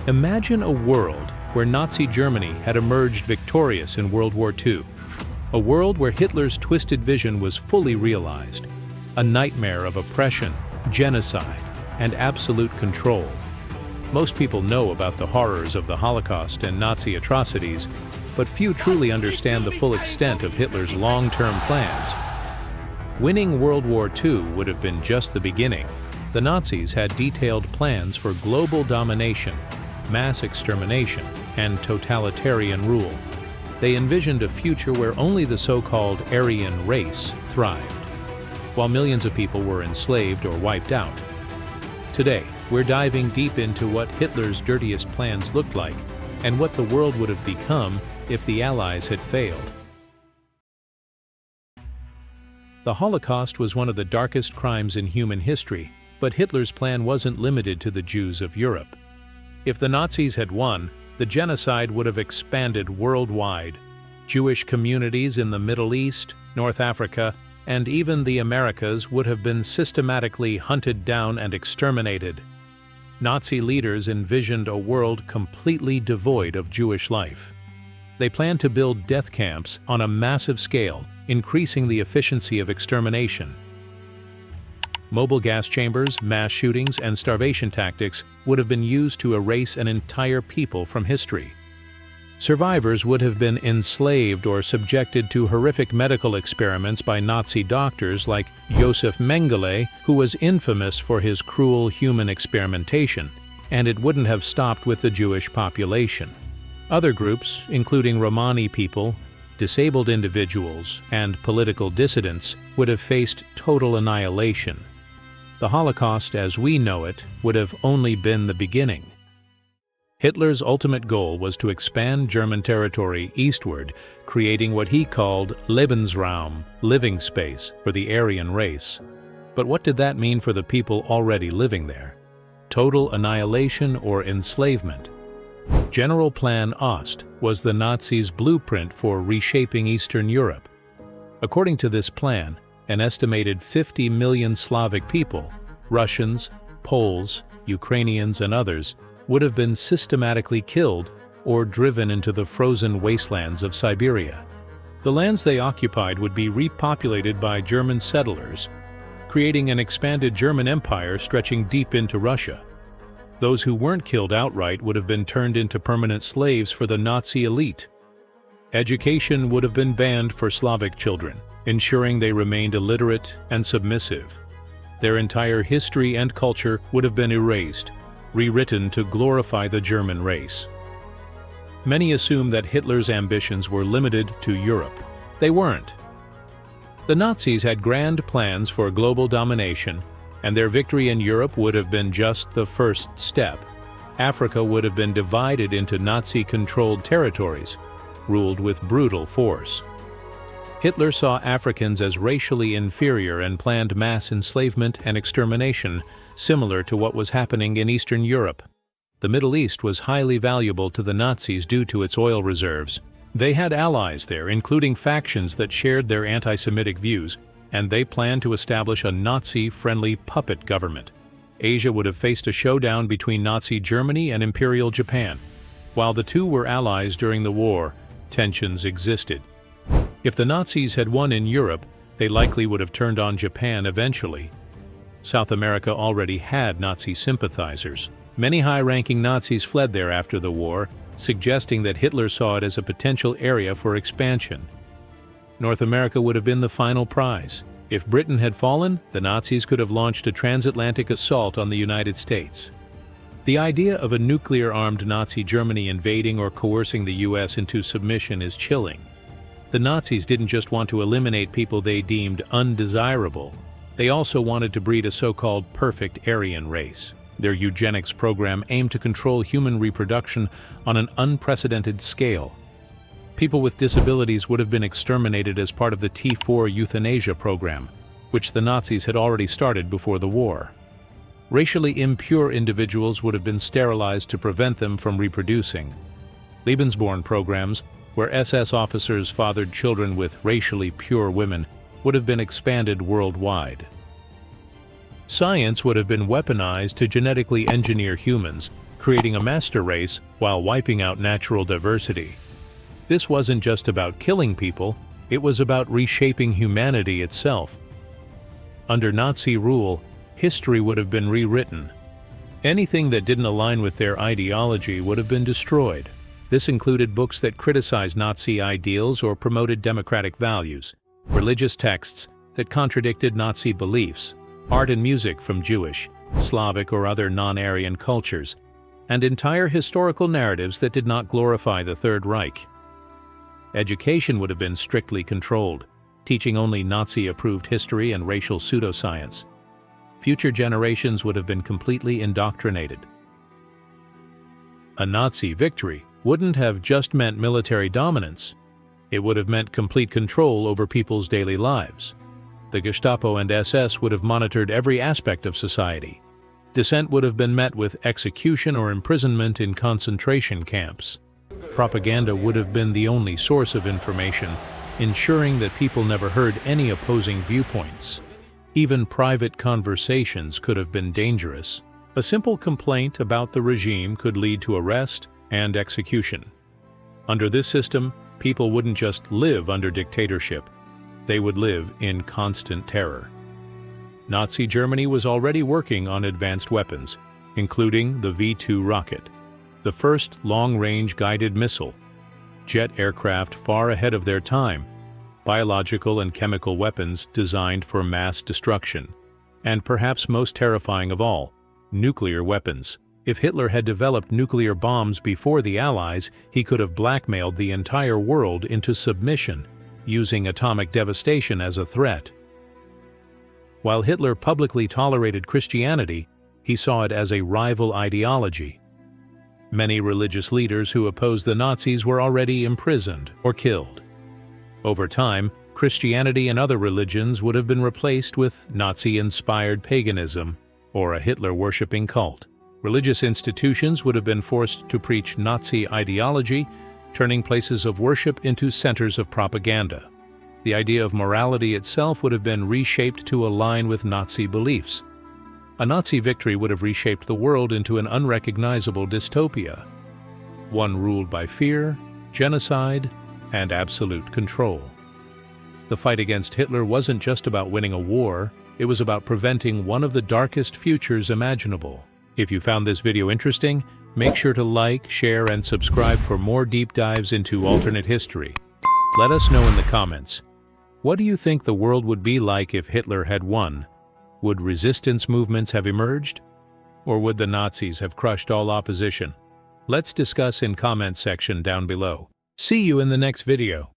Imagine a world where Nazi Germany had emerged victorious in World War II. A world where Hitler's twisted vision was fully realized. A nightmare of oppression, genocide, and absolute control. Most people know about the horrors of the Holocaust and Nazi atrocities, but few truly understand the full extent of Hitler's long-term plans. Winning World War II would have been just the beginning. The Nazis had detailed plans for global domination, mass extermination, and totalitarian rule. They envisioned a future where only the so-called Aryan race thrived, while millions of people were enslaved or wiped out. Today, we're diving deep into what Hitler's dirtiest plans looked like and what the world would have become if the Allies had failed. The Holocaust was one of the darkest crimes in human history, but Hitler's plan wasn't limited to the Jews of Europe. If the Nazis had won, the genocide would have expanded worldwide. Jewish communities in the Middle East, North Africa, and even the Americas would have been systematically hunted down and exterminated. Nazi leaders envisioned a world completely devoid of Jewish life. They planned to build death camps on a massive scale, increasing the efficiency of extermination. Mobile gas chambers, mass shootings, and starvation tactics would have been used to erase an entire people from history. Survivors would have been enslaved or subjected to horrific medical experiments by Nazi doctors like Josef Mengele, who was infamous for his cruel human experimentation, and it wouldn't have stopped with the Jewish population. Other groups, including Romani people, disabled individuals, and political dissidents, would have faced total annihilation. The Holocaust as we know it would have only been the beginning. Hitler's ultimate goal was to expand German territory eastward, creating what he called Lebensraum, living space, for the Aryan race. But what did that mean for the people already living there? Total annihilation or enslavement? General Plan Ost was the Nazis' blueprint for reshaping Eastern Europe. According to this plan, an estimated 50 million Slavic people, Russians, Poles, Ukrainians, and others, would have been systematically killed or driven into the frozen wastelands of Siberia. The lands they occupied would be repopulated by German settlers, creating an expanded German empire stretching deep into Russia. Those who weren't killed outright would have been turned into permanent slaves for the Nazi elite. Education would have been banned for Slavic children, ensuring they remained illiterate and submissive. Their entire history and culture would have been erased, rewritten to glorify the German race. Many assume that Hitler's ambitions were limited to Europe. They weren't. The Nazis had grand plans for global domination, and their victory in Europe would have been just the first step. Africa would have been divided into Nazi-controlled territories, ruled with brutal force. Hitler saw Africans as racially inferior and planned mass enslavement and extermination, similar to what was happening in Eastern Europe. The Middle East was highly valuable to the Nazis due to its oil reserves. They had allies there, including factions that shared their anti-Semitic views, and they planned to establish a Nazi-friendly puppet government. Asia would have faced a showdown between Nazi Germany and Imperial Japan. While the two were allies during the war, tensions existed. If the Nazis had won in Europe, they likely would have turned on Japan eventually. South America already had Nazi sympathizers. Many high-ranking Nazis fled there after the war, suggesting that Hitler saw it as a potential area for expansion. North America would have been the final prize. If Britain had fallen, the Nazis could have launched a transatlantic assault on the United States. The idea of a nuclear-armed Nazi Germany invading or coercing the US into submission is chilling. The Nazis didn't just want to eliminate people they deemed undesirable. They also wanted to breed a so-called perfect Aryan race. Their eugenics program aimed to control human reproduction on an unprecedented scale. People with disabilities would have been exterminated as part of the T4 euthanasia program, which the Nazis had already started before the war. Racially impure individuals would have been sterilized to prevent them from reproducing. Lebensborn programs, where SS officers fathered children with racially pure women, would have been expanded worldwide. Science would have been weaponized to genetically engineer humans, creating a master race while wiping out natural diversity. This wasn't just about killing people, it was about reshaping humanity itself. Under Nazi rule, history would have been rewritten. Anything that didn't align with their ideology would have been destroyed. This included books that criticized Nazi ideals or promoted democratic values, religious texts that contradicted Nazi beliefs, art and music from Jewish, Slavic or other non-Aryan cultures, and entire historical narratives that did not glorify the Third Reich. Education would have been strictly controlled, teaching only Nazi-approved history and racial pseudoscience. Future generations would have been completely indoctrinated. A Nazi victory wouldn't have just meant military dominance. It would have meant complete control over people's daily lives. The Gestapo and SS would have monitored every aspect of society. Dissent would have been met with execution or imprisonment in concentration camps. Propaganda would have been the only source of information, ensuring that people never heard any opposing viewpoints. Even private conversations could have been dangerous. A simple complaint about the regime could lead to arrest and execution. Under this system, people wouldn't just live under dictatorship, they would live in constant terror. Nazi Germany was already working on advanced weapons, including the V2 rocket, the first long-range guided missile, jet aircraft far ahead of their time, biological and chemical weapons designed for mass destruction, and perhaps most terrifying of all, nuclear weapons. If Hitler had developed nuclear bombs before the Allies, he could have blackmailed the entire world into submission, using atomic devastation as a threat. While Hitler publicly tolerated Christianity, he saw it as a rival ideology. Many religious leaders who opposed the Nazis were already imprisoned or killed. Over time, Christianity and other religions would have been replaced with Nazi-inspired paganism or a Hitler-worshipping cult. Religious institutions would have been forced to preach Nazi ideology, turning places of worship into centers of propaganda. The idea of morality itself would have been reshaped to align with Nazi beliefs. A Nazi victory would have reshaped the world into an unrecognizable dystopia, one ruled by fear, genocide, and absolute control. The fight against Hitler wasn't just about winning a war, it was about preventing one of the darkest futures imaginable. If you found this video interesting, make sure to like, share, and subscribe for more deep dives into alternate history. Let us know in the comments. What do you think the world would be like if Hitler had won? Would resistance movements have emerged? Or would the Nazis have crushed all opposition? Let's discuss in comment section down below. See you in the next video.